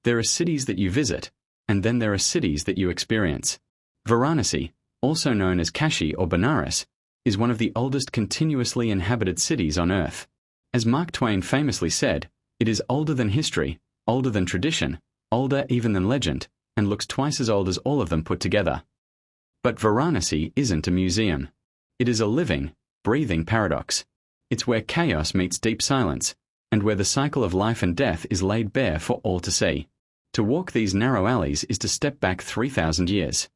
There are cities that you visit, and then there are cities that you experience. Varanasi, also known as Kashi or Banaras, is one of the oldest continuously inhabited cities on Earth. As Mark Twain famously said, it is older than history, older than tradition, older even than legend, and looks twice as old as all of them put together. But Varanasi isn't a museum. It is a living, breathing paradox. It's where chaos meets deep silence, and where the cycle of life and death is laid bare for all to see. To walk these narrow alleys is to step back 3,000 years.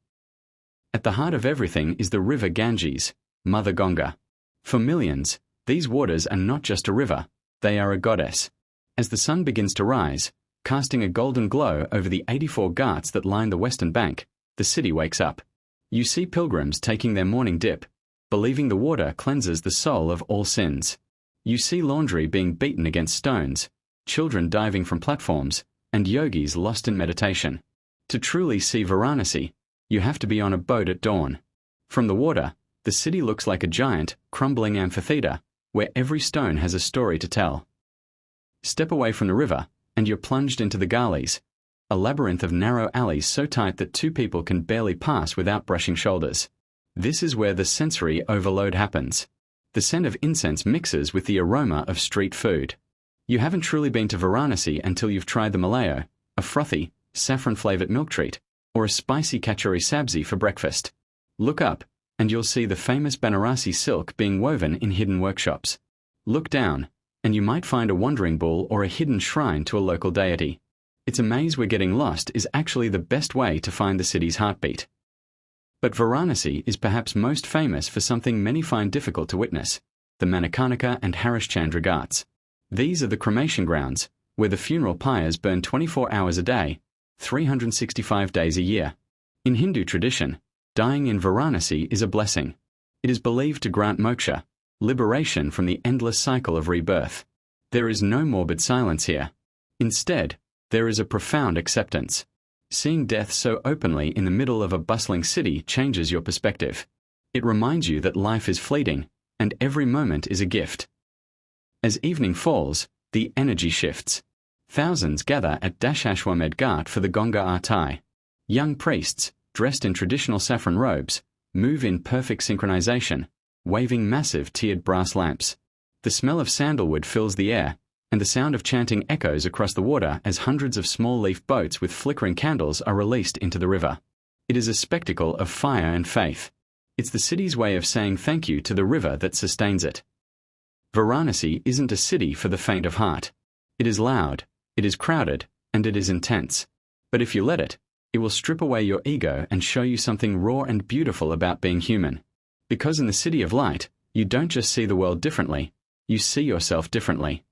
At the heart of everything is the river Ganges, Mother Ganga. For millions, these waters are not just a river, they are a goddess. As the sun begins to rise, casting a golden glow over the 84 Ghats that line the western bank, the city wakes up. You see pilgrims taking their morning dip, believing the water cleanses the soul of all sins. You see laundry being beaten against stones, children diving from platforms, and yogis lost in meditation. To truly see Varanasi, you have to be on a boat at dawn. From the water, the city looks like a giant, crumbling amphitheater, where every stone has a story to tell. Step away from the river, and you're plunged into the Galis, a labyrinth of narrow alleys so tight that two people can barely pass without brushing shoulders. This is where the sensory overload happens. The scent of incense mixes with the aroma of street food. You haven't truly been to Varanasi until you've tried the malayo, a frothy, saffron-flavored milk treat, or a spicy kachori sabzi for breakfast. Look up, and you'll see the famous Banarasi silk being woven in hidden workshops. Look down, and you might find a wandering bull or a hidden shrine to a local deity. It's a maze where getting lost is actually the best way to find the city's heartbeat. But Varanasi is perhaps most famous for something many find difficult to witness, the Manikarnika and Harishchandra Ghats. These are the cremation grounds, where the funeral pyres burn 24 hours a day, 365 days a year. In Hindu tradition, dying in Varanasi is a blessing. It is believed to grant moksha, liberation from the endless cycle of rebirth. There is no morbid silence here. Instead, there is a profound acceptance. Seeing death so openly in the middle of a bustling city changes your perspective. It reminds you that life is fleeting, and every moment is a gift. As evening falls, the energy shifts. Thousands gather at Dashashwamedh Ghat for the Ganga Aarti. Young priests, dressed in traditional saffron robes, move in perfect synchronization, waving massive tiered brass lamps. The smell of sandalwood fills the air, and the sound of chanting echoes across the water as hundreds of small-leaf boats with flickering candles are released into the river. It is a spectacle of fire and faith. It's the city's way of saying thank you to the river that sustains it. Varanasi isn't a city for the faint of heart. It is loud, it is crowded, and it is intense. But if you let it, it will strip away your ego and show you something raw and beautiful about being human. Because in the city of light, you don't just see the world differently, you see yourself differently.